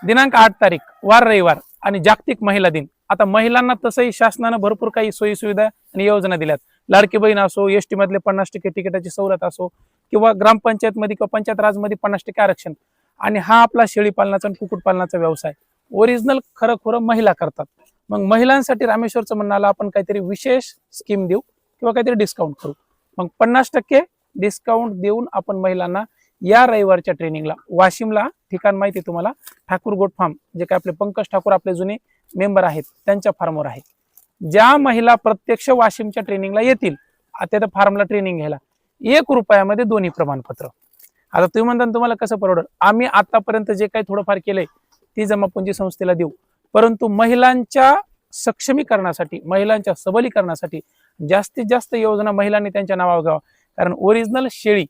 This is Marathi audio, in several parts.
दिनांक 8 तारीख वार रविवार आणि जागतिक महिला दिन. आता महिलांना तसंही शासनानं भरपूर काही सोयी सुविधा आणि योजना दिल्यात. लाडकी बहीण असो, एसटी मधले 50% तिकिटाची सवलत असो, किंवा ग्रामपंचायत मध्ये किंवा पंचायत राज मध्ये 50% आरक्षण. आणि हा आपला शेळी पालनाचा आणि कुक्कुटपालनाचा व्यवसाय ओरिजिनल खरं खुरं महिला करतात. मग महिलांसाठी रामेश्वरचं म्हणणं आलं आपण काहीतरी विशेष स्कीम देऊ किंवा काहीतरी डिस्काउंट करू. मग 50% डिस्काउंट देऊन आपण महिलांना या रविवारच्या ट्रेनिंगला वाशिमला, ठिकाण माहिती तुम्हाला, ठाकूर गोट फार्म, जे काय आपले पंकज ठाकूर आपले जुने मेंबर आहेत त्यांच्या फार्मवर आहे. ज्या महिला प्रत्यक्ष वाशिमच्या ट्रेनिंगला येतील आता फार्मला ट्रेनिंग घ्यायला, 1 रुपयामध्ये दोन्ही प्रमाणपत्र. आता तुम्ही म्हणता तुम्हाला कसं परवडेल, आम्ही आतापर्यंत जे काही थोडंफार केलंय ती जमापुंजी संस्थेला देऊ, परंतु महिलांच्या सक्षमीकरणासाठी, महिलांच्या सबलीकरणासाठी जास्तीत जास्त योजना महिलांनी त्यांच्या नावावर घ्यावा. कारण ओरिजिनल शेळी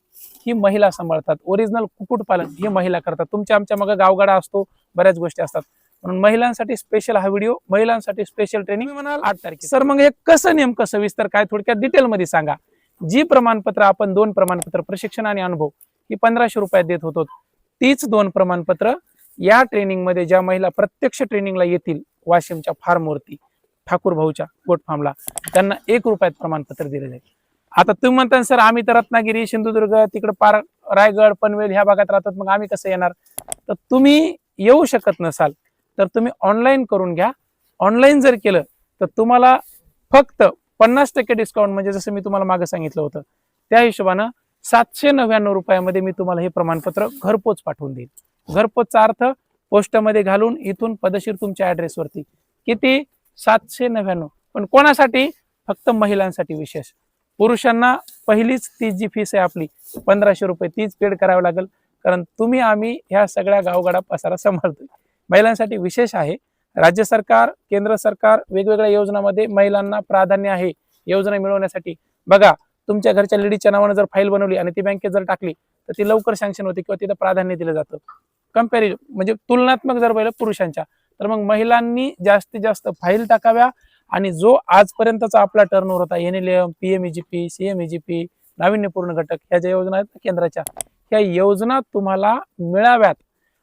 ही महिला सांभाळतात, ओरिजिनल कुक्कुटपालन ही महिला करतात. तुमच्या आमच्या मग गावगाडा असतो, बऱ्याच गोष्टी असतात, म्हणून महिलांसाठी स्पेशल हा व्हिडिओ, महिलांसाठी स्पेशल ट्रेनिंग म्हणाल 8 तारखेला. सर मग हे कसं नेमकं सविस्तर काय थोडक्यात डिटेलमध्ये सांगा. जी प्रमाणपत्र आपण 2 प्रमाणपत्र प्रशिक्षण आणि अनुभव ही 1500 रुपयात देत होतो, तीच 2 प्रमाणपत्र या ट्रेनिंग मध्ये ज्या महिला प्रत्यक्ष ट्रेनिंगला येतील वाशिमच्या फार्मवरती, ठाकूर भाऊच्या गोट फार्मला, त्यांना 1 रुपयात प्रमाणपत्र दिले जाईल. आता तुम्ही म्हणता सर आम्ही तर रत्नागिरी, सिंधुदुर्ग, तिकडे पार रायगड, पनवेल ह्या भागात राहतात, मग आम्ही कसं येणार. तर तुम्ही येऊ शकत नसाल तर तुम्ही ऑनलाईन करून घ्या. ऑनलाईन जर केलं तर तुम्हाला फक्त 50% डिस्काउंट, म्हणजे जसं मी तुम्हाला मागे सांगितलं होतं त्या हिशोबानं 799 रुपयामध्ये मी तुम्हाला हे प्रमाणपत्र घरपोच पाठवून देईल. घरपोचचा अर्थ पोस्टमध्ये घालून इथून पदशीर तुमच्या ऍड्रेसवरती. किती? 799. पण कोणासाठी? फक्त महिलांसाठी विशेष. पुरुषांना पहिलीच तीच जी फीस आहे आपली 1500 रुपये तीच पेड करावी लागेल, कारण तुम्ही आम्ही ह्या सगळ्या गावगाडा पसारा सांभाळतोय. महिलांसाठी विशेष आहे. राज्य सरकार, केंद्र सरकार वेगवेगळ्या योजनांमध्ये महिलांना प्राधान्य आहे योजना मिळवण्यासाठी. बघा, तुमच्या घरच्या लेडीच्या नावाने जर फाईल बनवली आणि ती बँकेत जर टाकली तर ती लवकर सँक्शन होते किंवा तिथं प्राधान्य दिलं जातं. कंपॅरिझन म्हणजे तुलनात्मक जर पाहिलं पुरुषांच्या, तर मग महिलांनी जास्तीत जास्त फाईल टाकाव्या. आणि जो आजपर्यंतचा आपला टर्नओव्हर होता, NLM, PMEGP, CMEGP, नाविन्यपूर्ण घटक, ह्या ज्या योजना आहेत केंद्राच्या, ह्या योजना तुम्हाला मिळाव्यात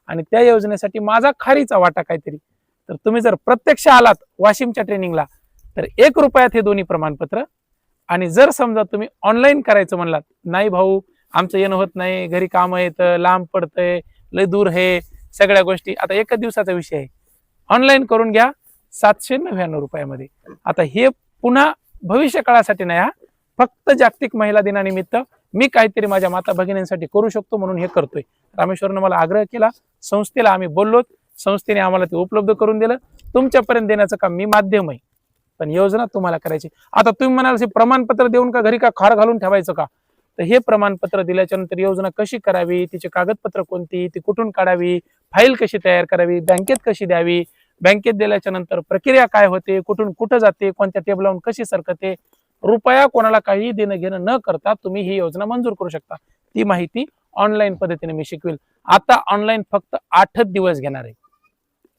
आणि त्या योजनेसाठी माझा खारीचा वाटा काहीतरी. तर तुम्ही जर प्रत्यक्ष आलात वाशिमच्या ट्रेनिंगला तर 1 रुपयात हे दोन्ही प्रमाणपत्र. आणि जर समजा तुम्ही ऑनलाईन करायचं म्हणलात, नाही भाऊ आमचं येणं होत नाही, घरी काम येतं, लांब पडतंय, लय दूर हे सगळ्या गोष्टी, आता 1 दिवसाचा विषय आहे, ऑनलाईन करून घ्या 799 रुपयामध्ये. आता हे पुन्हा भविष्य काळासाठी नाही, हा फक्त जागतिक महिला दिनानिमित्त मी काहीतरी माझ्या माता भगिनींसाठी करू शकतो म्हणून हे करतोय. रामेश्वरनं मला आग्रह केला, संस्थेला आम्ही बोललो, संस्थेने आम्हाला ते उपलब्ध करून दिलं. तुमच्यापर्यंत देण्याचं काम मी माध्यम आहे, पण योजना तुम्हाला करायची. आता तुम्ही म्हणाल प्रमाणपत्र देऊन का घरी का खार घालून ठेवायचं का, तर हे प्रमाणपत्र दिल्याच्या नंतर योजना कशी करावी, तिचे कागदपत्र कोणती, ती कुठून काढावी, फाईल कशी तयार करावी, बँकेत कशी द्यावी, बँकेत दिल्याच्या नंतर प्रक्रिया काय होते, कुठून कुठं जाते, कोणत्या टेबलावरून कशी सरकते, रुपया कोणाला काही देणं घेणं न करता तुम्ही ही योजना मंजूर करू शकता. ती माहिती ऑनलाईन पद्धतीने मी शिकवेल. आता ऑनलाईन फक्त 8 दिवस घेणार आहे.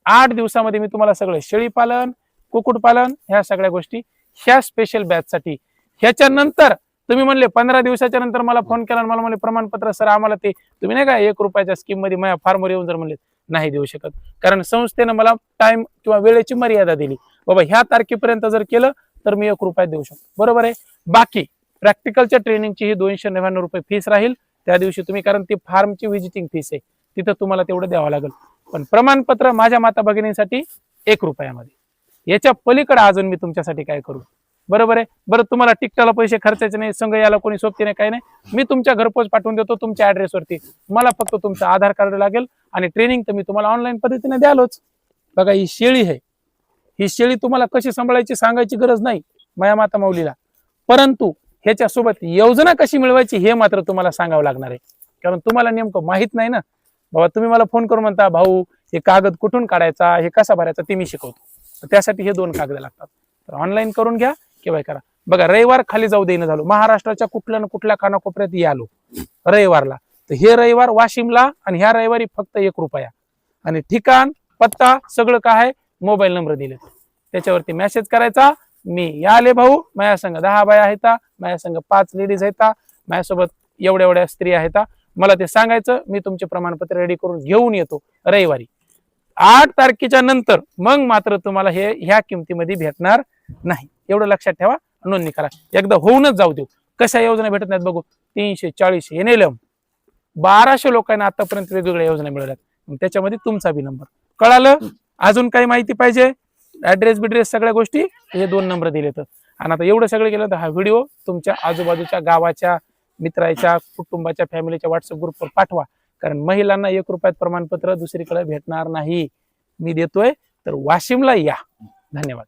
8 दिवसामध्ये मी तुम्हाला सगळं शेळीपालन, कुक्कुटपालन ह्या सगळ्या गोष्टी ह्या स्पेशल बॅचसाठी. ह्याच्यानंतर तुम्ही म्हणले 15 दिवसाच्या नंतर मला फोन केला, मला म्हणले प्रमाणपत्र सर आम्हाला ते तुम्ही नाही का 1 रुपयाच्या स्कीम मध्ये माझ्या फार्मवर येऊन जर म्हणले, नाही देऊ शकत, कारण संस्थेनं मला टाइम किंवा वेळेची मर्यादा दिली. बाबा ह्या तारखेपर्यंत जर केलं तर मी 1 रुपयात देऊ शकतो, बरोबर आहे. बाकी प्रॅक्टिकलच्या ट्रेनिंगची ही 299 रुपये फीस राहील त्या दिवशी तुम्ही, कारण ती फार्मची व्हिजिटिंग फीस आहे, तिथं तुम्हाला तेवढं द्यावं लागेल. पण प्रमाणपत्र माझ्या माता भगिनींसाठी 1 रुपयामध्ये. याच्या पलीकडे अजून मी तुमच्यासाठी काय करू, बरोबर आहे. बरं, तुम्हाला तिकटाला पैसे खर्चायचे नाही, संघ याला कोणी सोबती नाही, काही नाही, मी तुमच्या घरपोच पाठवून देतो तुमच्या ऍड्रेसवरती. मला फक्त तुमचं आधार कार्ड लागेल आणि ट्रेनिंग तर मी तुम्हाला ऑनलाईन पद्धतीने द्यालोच. बघा, ही शेळी आहे, ही शेळी तुम्हाला कशी सांभाळायची सांगायची गरज नाही माया माता माऊलीला, परंतु ह्याच्यासोबत योजना कशी मिळवायची हे मात्र तुम्हाला सांगावं लागणार आहे, कारण तुम्हाला नेमकं माहित नाही ना. बाबा तुम्ही मला फोन करून म्हणता, भाऊ हे कागद कुठून काढायचा, हे कसा भरायचा, ते मी शिकवतो. त्यासाठी हे 2 कागद लागतात. तर ऑनलाईन करून घ्या किंवा करा. बघा, रविवार खाली जाऊ देणं झालो, महाराष्ट्राच्या कुठल्या ना कुठल्या कानाकोपऱ्यात आलो रविवारला, तर हे रविवार वाशिमला आणि ह्या रविवारी फक्त 1 रुपया. आणि ठिकाण, पत्ता सगळं काय आहे, मोबाईल नंबर दिले, त्याच्यावरती मेसेज करायचा. मी आले भाऊ, माझ्या संघ 10 बाया आहेत, माझ्या संघ 5 लेडीज आहेत, माझ्यासोबत एवढ्या स्त्रिया आहेत, मला ते सांगायचं, मी तुमचे प्रमाणपत्र रेडी करून घेऊन येतो रविवारी. 8 तारखेच्या नंतर मग मात्र तुम्हाला हे ह्या किमतीमध्ये भेटणार नाही. एवढं लक्षात ठेवा, नोंदणी करा. एकदा होऊनच जाऊ देऊ. कशा योजना भेटत नाहीत बघू. 340 NLM 1200 लोकांना आतापर्यंत वेगवेगळ्या योजना मिळाल्यात. त्याच्यामध्ये तुमचा बी नंबर. कळालं? अजून काही माहिती पाहिजे? ऍड्रेस बिड्रेस सगळ्या गोष्टी हे 2 नंबर दिलेत. आणि आता एवढं सगळं केलं तर हा व्हिडिओ तुमच्या आजूबाजूच्या गावाच्या मित्राच्या कुटुंबाच्या फॅमिलीच्या व्हॉट्सअप ग्रुपवर पाठवा. कारण महिलांना 1 रुपयात प्रमाणपत्र दुसरीकडे भेटणार नाही. मी देतोय, तर वाशिमला या. धन्यवाद.